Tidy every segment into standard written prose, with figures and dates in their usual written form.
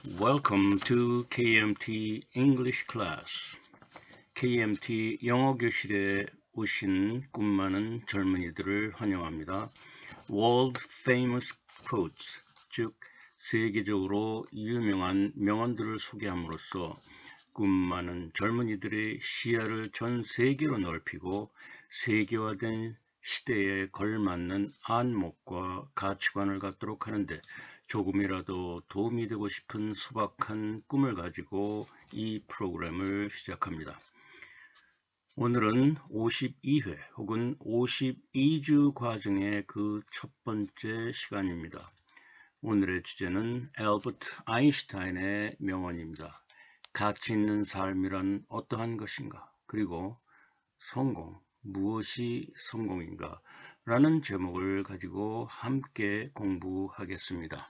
Welcome to KMT English Class. KMT 영어 교실에 오신 꿈 많은 젊은이들을 환영합니다. World Famous Quotes, 즉 세계적으로 유명한 명언들을 소개함으로써 꿈 많은 젊은이들의 시야를 전 세계로 넓히고 세계화된 시대에 걸맞는 안목과 가치관을 갖도록 하는데 조금이라도 도움이 되고 싶은 소박한 꿈을 가지고 이 프로그램을 시작합니다. 오늘은 52회 혹은 52주 과정의 그 첫 번째 시간입니다. 오늘의 주제는 엘버트 아인슈타인의 명언입니다. 가치 있는 삶이란 어떠한 것인가? 그리고 성공, 무엇이 성공인가? 라는 제목을 가지고 함께 공부하겠습니다.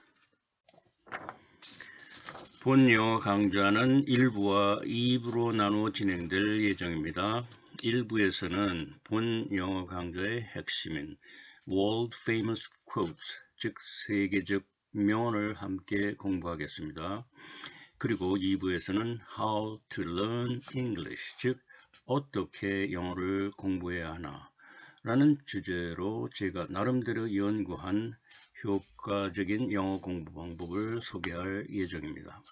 본 영어 강좌는 1부와 2부로 나누어 진행될 예정입니다. 1부에서는 본 영어 강좌의 핵심인 World Famous Quotes, 즉 세계적 명언을 함께 공부하겠습니다. 그리고 2부에서는 How to Learn English, 즉 어떻게 영어를 공부해야 하나 라는 주제로 제가 나름대로 연구한 효과적인 영어 공부 방법을 소개할 예정입니다.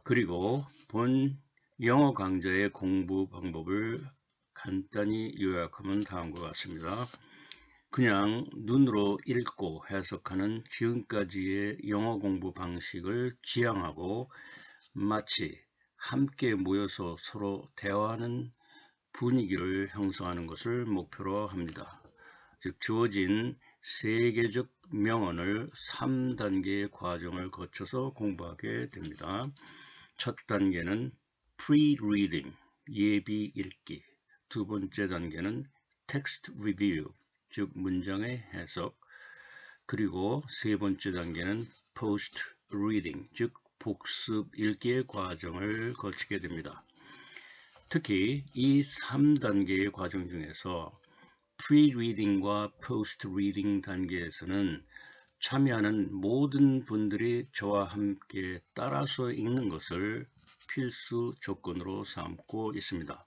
그리고 본 영어 강좌의 공부 방법을 간단히 요약하면 다음과 같습니다. 그냥 눈으로 읽고 해석하는 지금까지의 영어 공부 방식을 지향하고 마치 함께 모여서 서로 대화하는 분위기를 형성하는 것을 목표로 합니다. 즉 주어진 세계적 명언을 3단계의 과정을 거쳐서 공부하게 됩니다. 첫 단계는 pre-reading, 예비 읽기. 두 번째 단계는 text review, 즉 문장의 해석. 그리고 세 번째 단계는 post-reading, 즉 복습 읽기의 과정을 거치게 됩니다. 특히 이 3단계의 과정 중에서 pre-reading과 post-reading 단계에서는 참여하는 모든 분들이 저와 함께 따라서 읽는 것을 필수 조건으로 삼고 있습니다.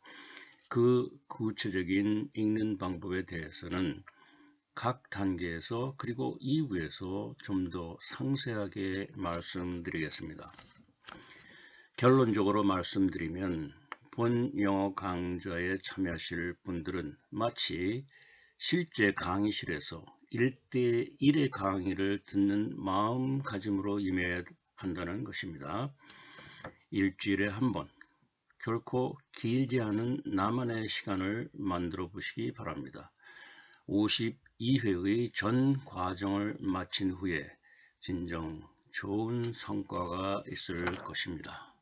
그 구체적인 읽는 방법에 대해서는 각 단계에서 그리고 2부에서 좀 더 상세하게 말씀드리겠습니다. 결론적으로 말씀드리면 본 영어 강좌에 참여하실 분들은 마치 실제 강의실에서 1대1의 강의를 듣는 마음가짐으로 임해야 한다는 것입니다. 일주일에 한 번, 결코 길지 않은 나만의 시간을 만들어 보시기 바랍니다. 52회의 전 과정을 마친 후에 진정 좋은 성과가 있을 것입니다.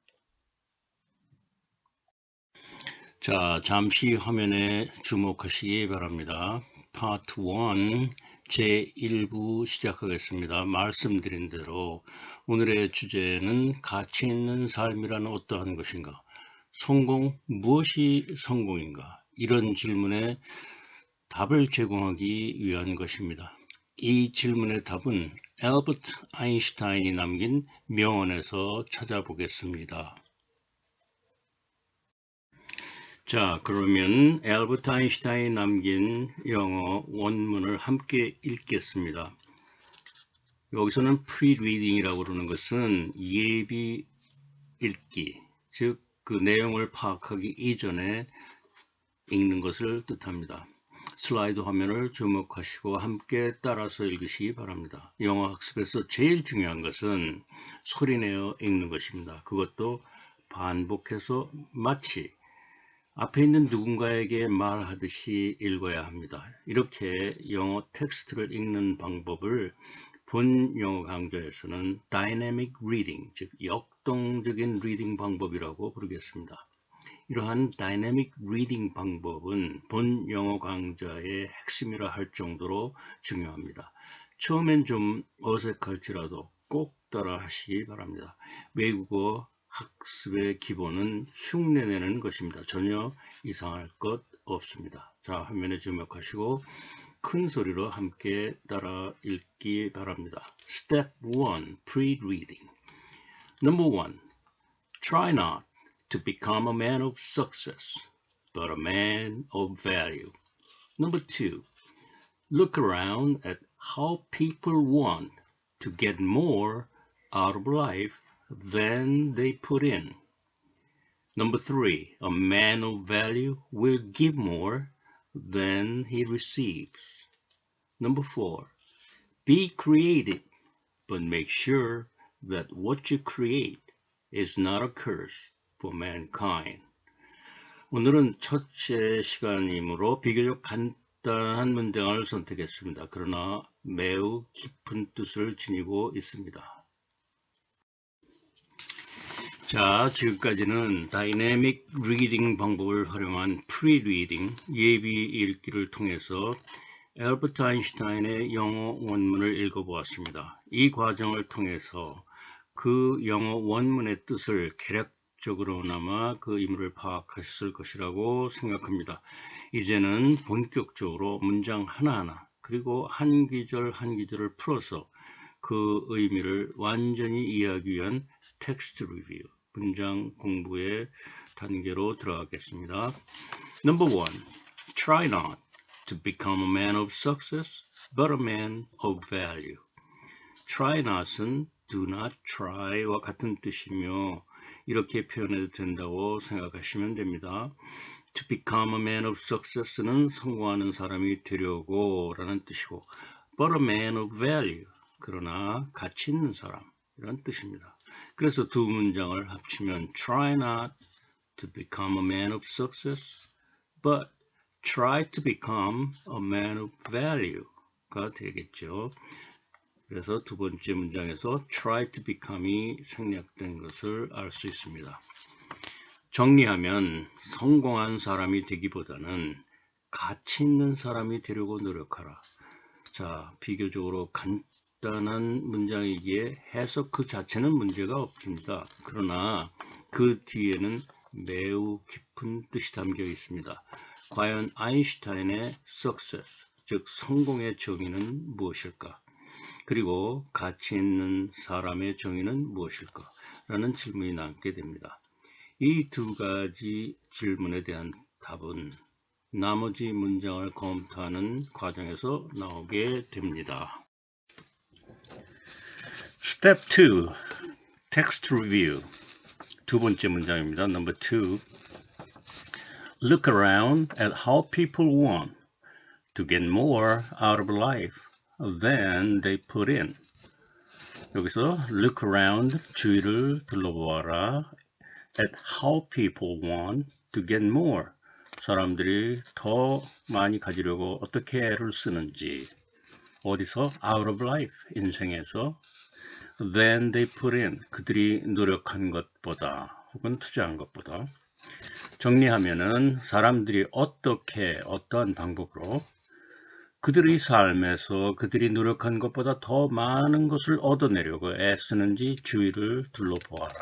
자, 잠시 화면에 주목하시기 바랍니다. 파트 1 제1부 시작하겠습니다. 말씀드린 대로 오늘의 주제는 가치 있는 삶이란 어떠한 것인가? 성공, 무엇이 성공인가? 이런 질문에 답을 제공하기 위한 것입니다. 이 질문의 답은 엘버트 아인슈타인이 남긴 명언에서 찾아보겠습니다. 자, 그러면 엘버트 아인슈타인이 남긴 영어 원문을 함께 읽겠습니다. 여기서는 pre-reading이라고 그러는 것은 예비 읽기, 즉 그 내용을 파악하기 이전에 읽는 것을 뜻합니다. 슬라이드 화면을 주목하시고 함께 따라서 읽으시기 바랍니다. 영어 학습에서 제일 중요한 것은 소리내어 읽는 것입니다. 그것도 반복해서 마치 앞에 있는 누군가에게 말하듯이 읽어야 합니다. 이렇게 영어 텍스트를 읽는 방법을 본 영어 강좌에서는 Dynamic Reading, 즉 역동적인 리딩 방법이라고 부르겠습니다. 이러한 Dynamic Reading 방법은 본 영어 강좌의 핵심이라 할 정도로 중요합니다. 처음엔 좀 어색할지라도 꼭 따라 하시기 바랍니다. 외국어 학습의 기본은 흉내내는 것입니다. 전혀 이상할 것 없습니다. 자, 화면에 주목하시고 큰 소리로 함께 따라 읽기 바랍니다. Step 1, Pre-reading. Number 1. Try not to become a man of success, but a man of value. Number 2. Look around at how people want to get more out of life than they put in. Number 3. A man of value will give more than he receives. Number 4. Be creative, but make sure that what you create is not a curse for mankind. 오늘은 첫째 시간이므로 비교적 간단한 문장을 선택했습니다. 그러나 매우 깊은 뜻을 지니고 있습니다. 자, 지금까지는 다이내믹 리딩 방법을 활용한 프리리딩, 예비 읽기를 통해서 알버트 아인슈타인의 영어 원문을 읽어보았습니다. 이 과정을 통해서 그 영어 원문의 뜻을 개략적으로나마 그 의미를 파악하셨을 것이라고 생각합니다. 이제는 본격적으로 문장 하나하나 그리고 한 귀절 한 귀절을 풀어서 그 의미를 완전히 이해하기 위한 텍스트 리뷰, 문장 공부의 단계로 들어가겠습니다. Number 1. Try not to become a man of success, but a man of value. Try not은 do not try와 같은 뜻이며 이렇게 표현해도 된다고 생각하시면 됩니다. To become a man of success는 성공하는 사람이 되려고 라는 뜻이고 but a man of value, 그러나 가치 있는 사람 이런 뜻입니다. 그래서 두 문장을 합치면 try not to become a man of success, but try to become a man of value가 되겠죠. 그래서 두 번째 문장에서 try to become이 생략된 것을 알 수 있습니다. 정리하면 성공한 사람이 되기보다는 가치 있는 사람이 되려고 노력하라. 자, 비교적으로 간단한 문장이기에 해석 그 자체는 문제가 없습니다. 그러나 그 뒤에는 매우 깊은 뜻이 담겨 있습니다. 과연 아인슈타인의 success, 즉 성공의 정의는 무엇일까? 그리고 가치 있는 사람의 정의는 무엇일까? 라는 질문이 남게 됩니다. 이 두 가지 질문에 대한 답은 나머지 문장을 검토하는 과정에서 나오게 됩니다. Step 2. Text Review. 두 번째 문장입니다. Number 2. Look around at how people want to get more out of life than they put in. 여기서 look around, 주위를 둘러보아라. At how people want to get more. 사람들이 더 많이 가지려고 어떻게 애를 쓰는지. 어디서? Out of life, 인생에서. Than they put in. 그들이 노력한 것보다 혹은 투자한 것보다. 정리하면은 사람들이 어떠한 방법으로 그들의 삶에서 그들이 노력한 것보다 더 많은 것을 얻어내려고 애쓰는지 주위를 둘러보아라.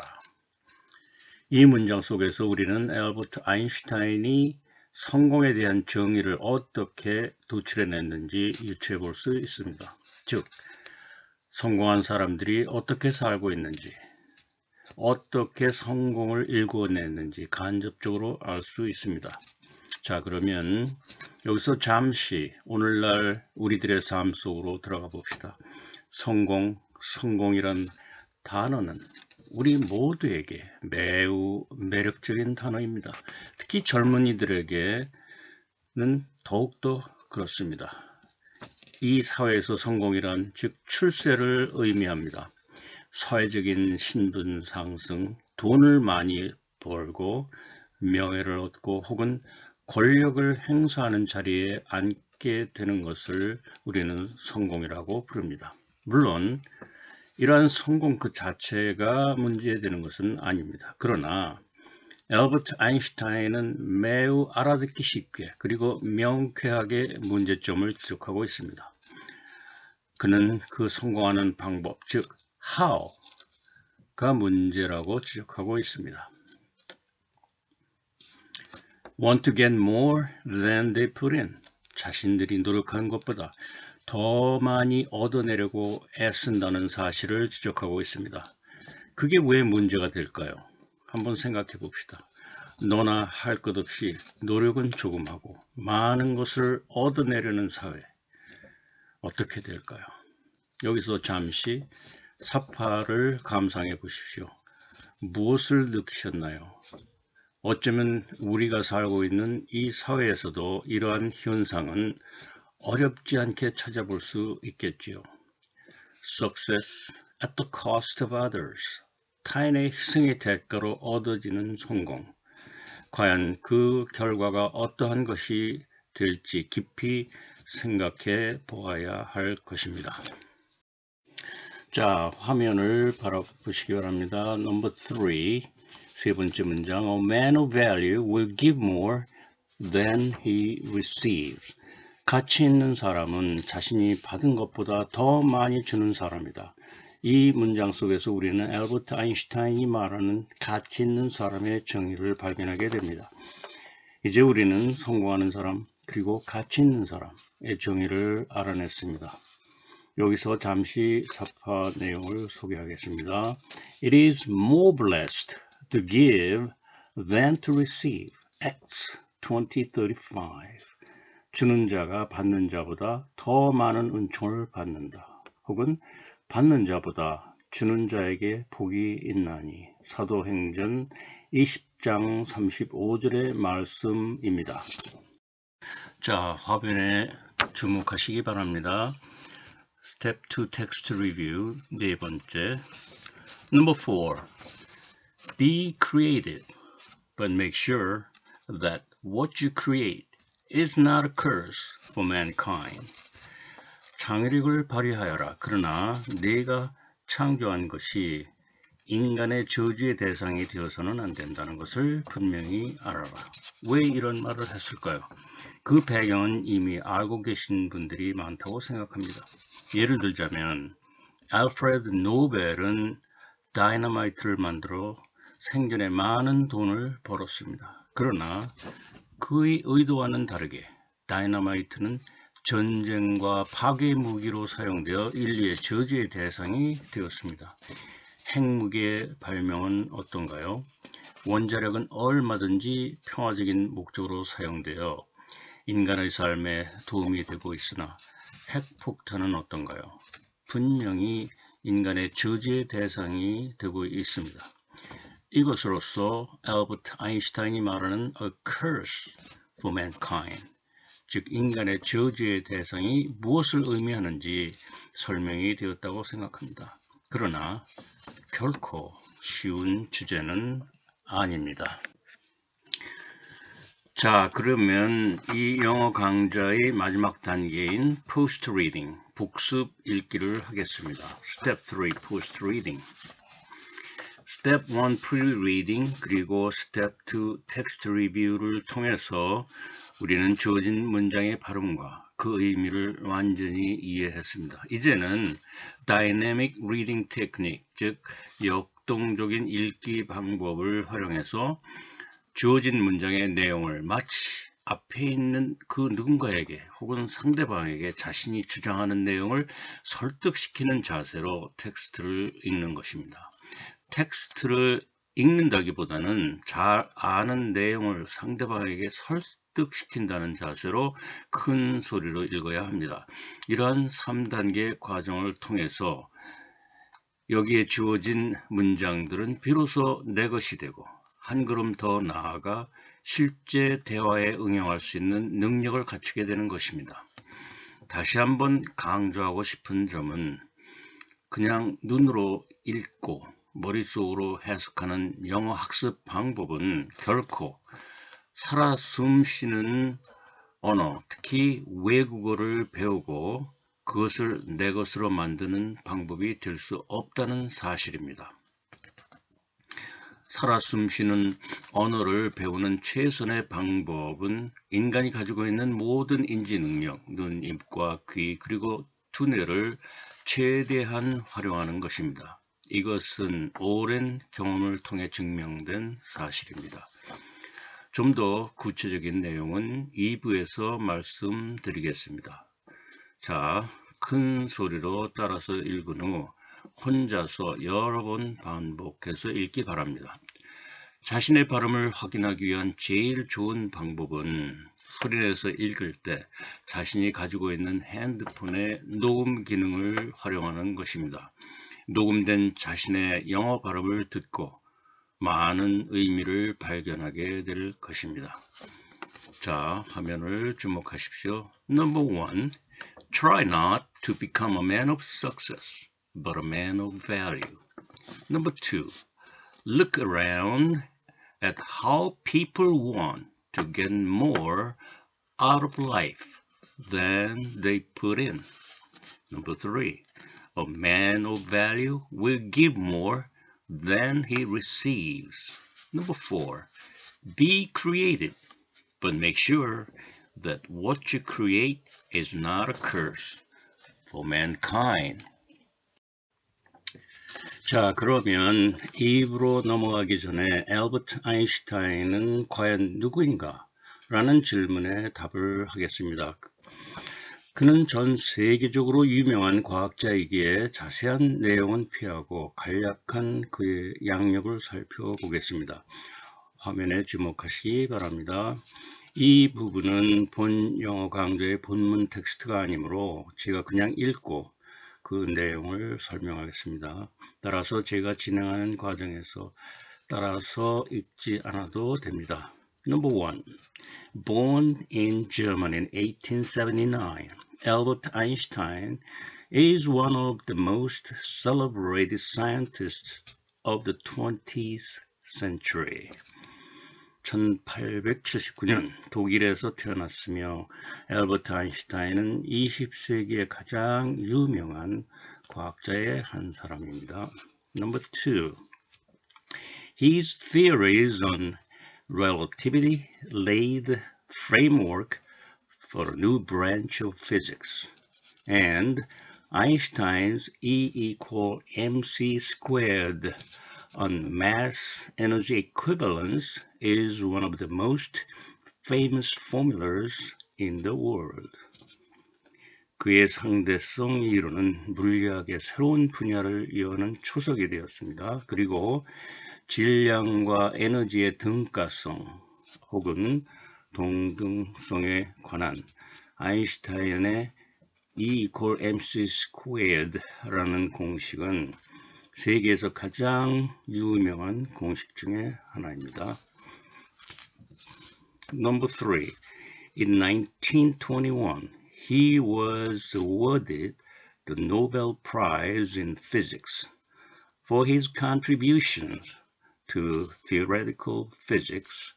이 문장 속에서 우리는 알버트 아인슈타인이 성공에 대한 정의를 어떻게 도출해냈는지 유추해 볼 수 있습니다. 즉, 성공한 사람들이 어떻게 살고 있는지, 어떻게 성공을 일궈냈는지 간접적으로 알 수 있습니다. 자, 그러면 여기서 잠시 오늘날 우리들의 삶 속으로 들어가 봅시다. 성공이란 단어는 우리 모두에게 매우 매력적인 단어입니다. 특히 젊은이들에게는 더욱더 그렇습니다. 이 사회에서 성공이란 즉 출세를 의미합니다. 사회적인 신분 상승, 돈을 많이 벌고 명예를 얻고 혹은 권력을 행사하는 자리에 앉게 되는 것을 우리는 성공이라고 부릅니다. 물론 이러한 성공 그 자체가 문제되는 것은 아닙니다. 그러나 알버트 아인슈타인은 매우 알아듣기 쉽게 그리고 명쾌하게 문제점을 지적하고 있습니다. 그는 그 성공하는 방법, 즉 how가 문제라고 지적하고 있습니다. Want to get more than they put in. 자신들이 노력한 것보다 더 많이 얻어내려고 애쓴다는 사실을 지적하고 있습니다. 그게 왜 문제가 될까요? 한번 생각해 봅시다. 너나 할 것 없이 노력은 조금 하고 많은 것을 얻어내려는 사회, 어떻게 될까요? 여기서 잠시 사파를 감상해 보십시오. 무엇을 느끼셨나요? 어쩌면 우리가 살고 있는 이 사회에서도 이러한 현상은 어렵지 않게 찾아볼 수 있겠지요. Success at the cost of others. 타인의 희생의 대가로 얻어지는 성공. 과연 그 결과가 어떠한 것이 될지 깊이 생각해 보아야 할 것입니다. 자, 화면을 바라보시기 바랍니다. Number 3, 세 번째 문장. A man of value will give more than he receives. 가치 있는 사람은 자신이 받은 것보다 더 많이 주는 사람이다. 이 문장 속에서 우리는 알버트 아인슈타인이 말하는 가치 있는 사람의 정의를 발견하게 됩니다. 이제 우리는 성공하는 사람 그리고 가치 있는 사람의 정의를 알아냈습니다. 여기서 잠시 사파 내용을 소개하겠습니다. It is more blessed to give than to receive. Acts 20:35. 주는 자가 받는 자보다 더 많은 은총을 받는다. 혹은 받는 자보다 주는 자에게 복이 있나니. 사도행전 20장 35절의 말씀입니다. 자, 화면에 주목하시기 바랍니다. Step 2 Text Review 네 번째. Number 4. Be creative, but make sure that what you create is not a curse for mankind. 창의력을 발휘하여라. 그러나 네가 창조한 것이 인간의 저주의 대상이 되어서는 안 된다는 것을 분명히 알아라. 왜 이런 말을 했을까요? 그 배경은 이미 알고 계신 분들이 많다고 생각합니다. 예를 들자면 알프레드 노벨은 다이너마이트를 만들어 생전에 많은 돈을 벌었습니다. 그러나 그의 의도와는 다르게 다이너마이트는 전쟁과 파괴 무기로 사용되어 인류의 저주의 대상이 되었습니다. 핵무기의 발명은 어떤가요? 원자력은 얼마든지 평화적인 목적으로 사용되어 인간의 삶에 도움이 되고 있으나 핵폭탄은 어떤가요? 분명히 인간의 저주의 대상이 되고 있습니다. 이것으로서 알버트 아인슈타인이 말하는 a curse for mankind, 즉 인간의 저주의 대상이 무엇을 의미하는지 설명이 되었다고 생각합니다. 그러나 결코 쉬운 주제는 아닙니다. 자, 그러면 이 영어 강좌의 마지막 단계인 post reading, 복습 읽기를 하겠습니다. Step 3, post reading. Step 1, pre-reading, 그리고 Step 2, text review를 통해서 우리는 주어진 문장의 발음과 그 의미를 완전히 이해했습니다. 이제는 dynamic reading technique, 즉 역동적인 읽기 방법을 활용해서 주어진 문장의 내용을 마치 앞에 있는 그 누군가에게 혹은 상대방에게 자신이 주장하는 내용을 설득시키는 자세로 텍스트를 읽는 것입니다. 텍스트를 읽는다기보다는 잘 아는 내용을 상대방에게 설득시킨다는 자세로 큰 소리로 읽어야 합니다. 이러한 3단계 과정을 통해서 여기에 주어진 문장들은 비로소 내 것이 되고 한 걸음 더 나아가 실제 대화에 응용할 수 있는 능력을 갖추게 되는 것입니다. 다시 한번 강조하고 싶은 점은 그냥 눈으로 읽고 머릿속으로 해석하는 영어 학습 방법은 결코 살아 숨쉬는 언어, 특히 외국어를 배우고 그것을 내 것으로 만드는 방법이 될 수 없다는 사실입니다. 살아 숨쉬는 언어를 배우는 최선의 방법은 인간이 가지고 있는 모든 인지 능력, 눈, 입과 귀, 그리고 두뇌를 최대한 활용하는 것입니다. 이것은 오랜 경험을 통해 증명된 사실입니다. 좀 더 구체적인 내용은 2부에서 말씀드리겠습니다. 자, 큰 소리로 따라서 읽은 후 혼자서 여러 번 반복해서 읽기 바랍니다. 자신의 발음을 확인하기 위한 제일 좋은 방법은 소리내서 읽을 때 자신이 가지고 있는 핸드폰의 녹음 기능을 활용하는 것입니다. 녹음된 자신의 영어 발음을 듣고 많은 의미를 발견하게 될 것입니다. 자, 화면을 주목하십시오. Number 1. Try not to become a man of success, but a man of value. Number 2. Look around at how people want to get more out of life than they put in. Number 3. A man of value will give more than he receives. Number 4. Be creative, but make sure that what you create is not a curse for mankind. 자, 그러면 2부로 넘어가기 전에 알버트 아인슈타인은 과연 누구인가? 라는 질문에 답을 하겠습니다. 그는 전 세계적으로 유명한 과학자이기에 자세한 내용은 피하고 간략한 그의 양력을 살펴보겠습니다. 화면에 주목하시기 바랍니다. 이 부분은 본 영어 강좌의 본문 텍스트가 아니므로 제가 그냥 읽고 그 내용을 설명하겠습니다. 따라서 제가 진행하는 과정에서 따라서 읽지 않아도 됩니다. Number 1. Born in Germany in 1879, Albert Einstein is one of the most celebrated scientists of the 20th century. 1879년 독일에서 태어났으며 알버트 아인슈타인은 20세기의 가장 유명한 과학자의 한 사람입니다. Number 2. His theories on relativity laid the framework for a new branch of physics, and Einstein's E equal mc squared on mass energy equivalence is one of the most famous formulas in the world. 그의 상대성 이론은 물리학의 새로운 분야를 여는 초석이 되었습니다. 그리고 질량과 에너지의 등가성 혹은 동등성에 관한 아인슈타인의 E equal mc squared 라는 공식은 세계에서 가장 유명한 공식 중에 하나입니다. Number 3. In 1921, he was awarded the Nobel Prize in Physics for his contributions to theoretical physics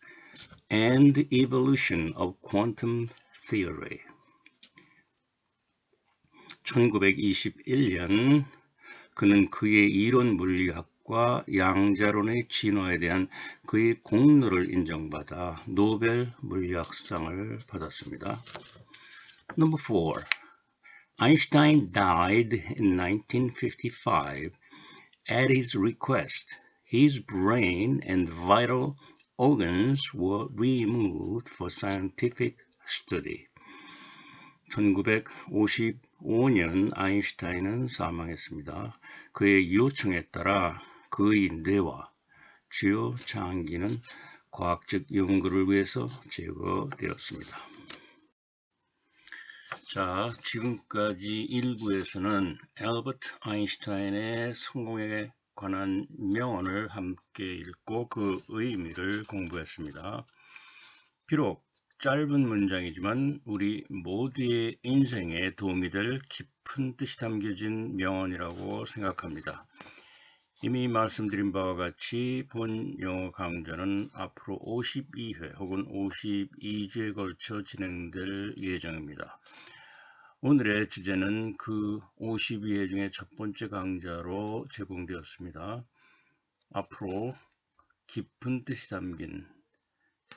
and the evolution of quantum theory. 1921년 그는 그의 이론 물리학과 양자론의 진화에 대한 그의 공로를 인정받아 노벨 물리학상을 받았습니다. Number 4. Einstein died in 1955. At his request, his brain and vital organs were removed for scientific study. 1955년 아인슈타인은 사망했습니다. 그의 요청에 따라 그의 뇌와 주요 장기는 과학적 연구를 위해서 제거되었습니다. 자, 지금까지 1부에서는 알버트 아인슈타인의 성공에 관한 명언을 함께 읽고 그 의미를 공부했습니다. 비록 짧은 문장이지만 우리 모두의 인생에 도움이 될 깊은 뜻이 담겨진 명언이라고 생각합니다. 이미 말씀드린 바와 같이 본 영어 강좌는 앞으로 52회 혹은 52주에 걸쳐 진행될 예정입니다. 오늘의 주제는 그 52회 중에 첫 번째 강좌로 제공되었습니다. 앞으로 깊은 뜻이 담긴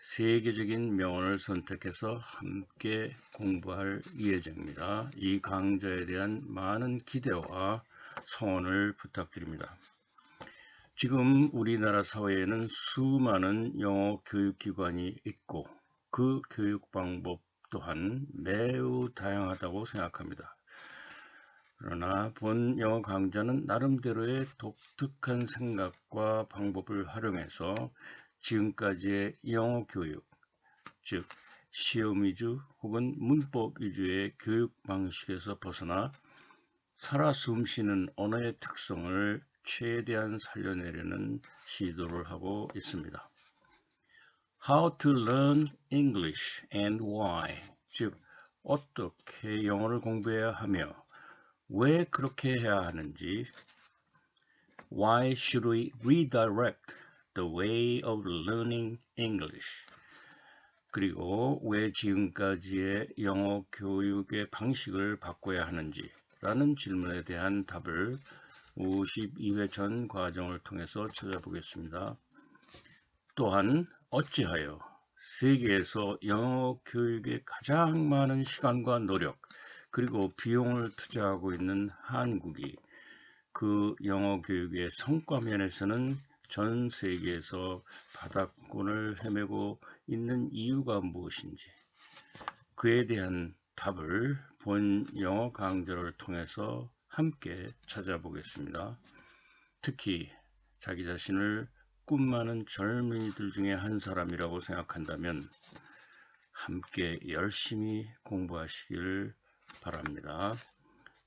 세계적인 명언을 선택해서 함께 공부할 예정입니다. 이 강좌에 대한 많은 기대와 성원을 부탁드립니다. 지금 우리나라 사회에는 수많은 영어 교육기관이 있고 그 교육 방법 또한 매우 다양하다고 생각합니다. 그러나 본 영어 강좌는 나름대로의 독특한 생각과 방법을 활용해서 지금까지의 영어 교육, 즉 시험 위주 혹은 문법 위주의 교육 방식에서 벗어나 살아 숨쉬는 언어의 특성을 최대한 살려내려는 시도를 하고 있습니다. How to learn English and why, 즉 어떻게 영어를 공부해야 하며 왜 그렇게 해야 하는지, Why should we redirect the way of learning English, 그리고 왜 지금까지의 영어 교육의 방식을 바꿔야 하는지 라는 질문에 대한 답을 52회 전 과정을 통해서 찾아보겠습니다. 또한 어찌하여 세계에서 영어 교육에 가장 많은 시간과 노력 그리고 비용을 투자하고 있는 한국이 그 영어 교육의 성과 면에서는 전 세계에서 바닥권을 헤매고 있는 이유가 무엇인지, 그에 대한 답을 본 영어 강좌를 통해서 함께 찾아보겠습니다. 특히 자기 자신을 꿈 많은 젊은이들 중에 한 사람이라고 생각한다면 함께 열심히 공부하시길 바랍니다.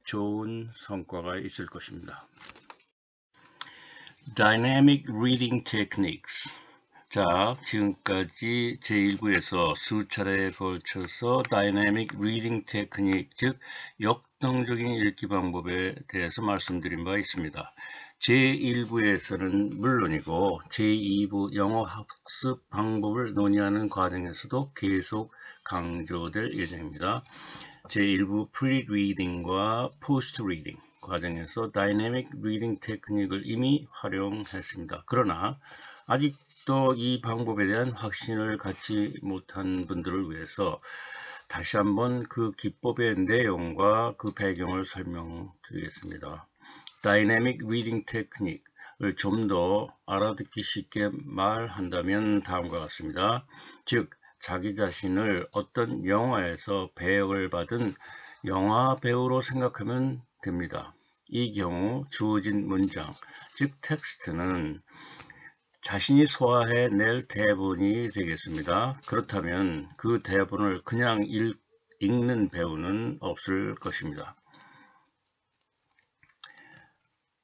좋은 성과가 있을 것입니다. Dynamic Reading Techniques. 자, 지금까지 제1부에서 수차례에 걸쳐서 Dynamic Reading Technique, 즉 역동적인 읽기 방법에 대해서 말씀드린 바 있습니다. 제1부에서는 물론이고 제2부 영어 학습 방법을 논의하는 과정에서도 계속 강조될 예정입니다. 제1부 프리리딩과 포스트리딩 과정에서 다이내믹 리딩 테크닉을 이미 활용했습니다. 그러나 아직도 이 방법에 대한 확신을 갖지 못한 분들을 위해서 다시 한번 그 기법의 내용과 그 배경을 설명드리겠습니다. 다이내믹 리딩 테크닉을 좀 더 알아듣기 쉽게 말한다면 다음과 같습니다. 즉 자기 자신을 어떤 영화에서 배역을 받은 영화 배우로 생각하면 됩니다. 이 경우 주어진 문장, 즉 텍스트는 자신이 소화해낼 대본이 되겠습니다. 그렇다면 그 대본을 그냥 읽는 배우는 없을 것입니다.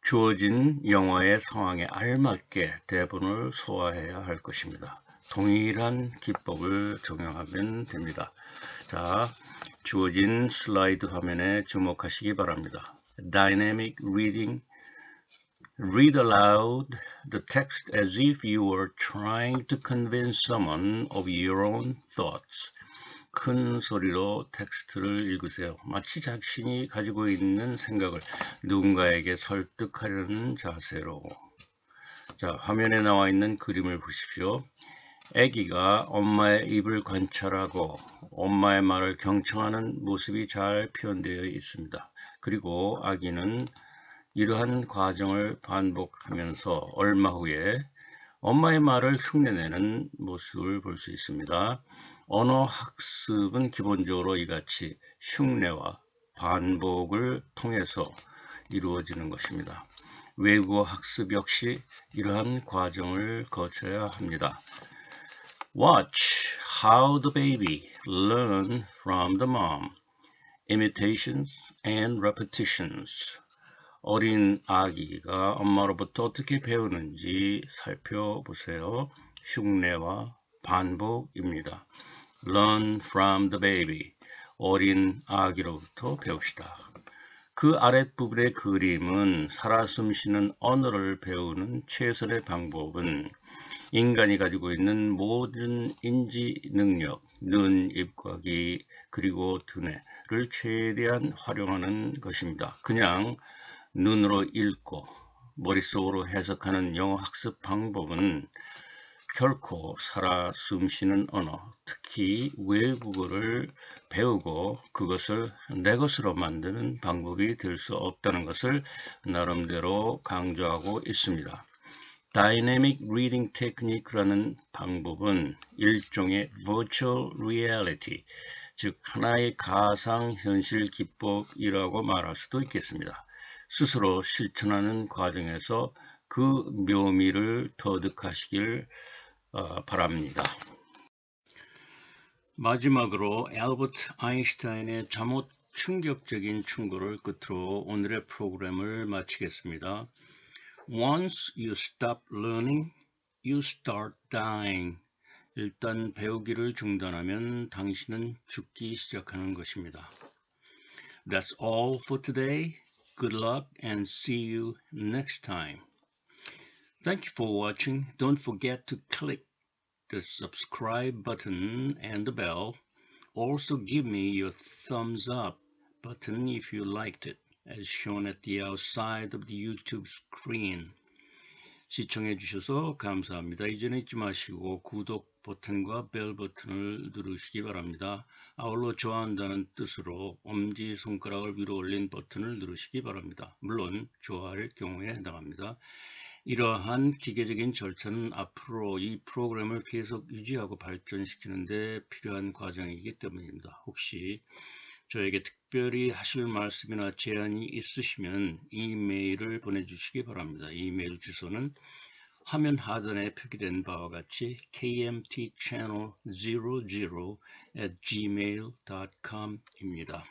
주어진 영화의 상황에 알맞게 대본을 소화해야 할 것입니다. 동일한 기법을 적용하면 됩니다. 자, 주어진 슬라이드 화면에 주목하시기 바랍니다. Dynamic reading. Read aloud the text as if you were trying to convince someone of your own thoughts. 큰 소리로 텍스트를 읽으세요. 마치 자신이 가지고 있는 생각을 누군가에게 설득하려는 자세로. 자, 화면에 나와 있는 그림을 보십시오. 아기가 엄마의 입을 관찰하고 엄마의 말을 경청하는 모습이 잘 표현되어 있습니다. 그리고 아기는 이러한 과정을 반복하면서 얼마 후에 엄마의 말을 흉내내는 모습을 볼 수 있습니다. 언어 학습은 기본적으로 이같이 흉내와 반복을 통해서 이루어지는 것입니다. 외국어 학습 역시 이러한 과정을 거쳐야 합니다. Watch how the baby learns from the mom. Imitations and repetitions. 어린 아기가 엄마로부터 어떻게 배우는지 살펴보세요. 흉내와 반복입니다. Learn from the baby. 어린 아기로부터 배웁시다. 그 아랫부분의 그림은 살아 숨쉬는 언어를 배우는 최선의 방법은 인간이 가지고 있는 모든 인지 능력, 눈, 입과 귀, 그리고 두뇌를 최대한 활용하는 것입니다. 그냥 눈으로 읽고 머릿속으로 해석하는 영어 학습 방법은 결코 살아 숨쉬는 언어, 특히 외국어를 배우고 그것을 내 것으로 만드는 방법이 될 수 없다는 것을 나름대로 강조하고 있습니다. Dynamic Reading Technique라는 방법은 일종의 Virtual Reality, 즉 하나의 가상현실 기법이라고 말할 수도 있겠습니다. 스스로 실천하는 과정에서 그 묘미를 터득하시길 바랍니다. 마지막으로 알버트 아인슈타인의 잠옷 충격적인 충고를 끝으로 오늘의 프로그램을 마치겠습니다. Once you stop learning, you start dying. 일단 배우기를 중단하면 당신은 죽기 시작하는 것입니다. That's all for today. Good luck and see you next time. Thank you for watching. Don't forget to click the subscribe button and the bell. Also give me your thumbs up button if you liked it, as shown at the outside of the YouTube screen. 시청해 주셔서 감사합니다. 이제는 잊지 마시고 구독 버튼과 벨 버튼을 누르시기 바랍니다. 아울러 좋아한다는 뜻으로 엄지손가락을 위로 올린 버튼을 누르시기 바랍니다. 물론 좋아할 경우에 해당합니다. 이러한 기계적인 절차는 앞으로 이 프로그램을 계속 유지하고 발전시키는 데 필요한 과정이기 때문입니다. 혹시 저에게 특별히 하실 말씀이나 제안이 있으시면 이메일을 보내주시기 바랍니다. 이메일 주소는 화면 하단에 표기된 바와 같이 kmtchannel00@gmail.com입니다.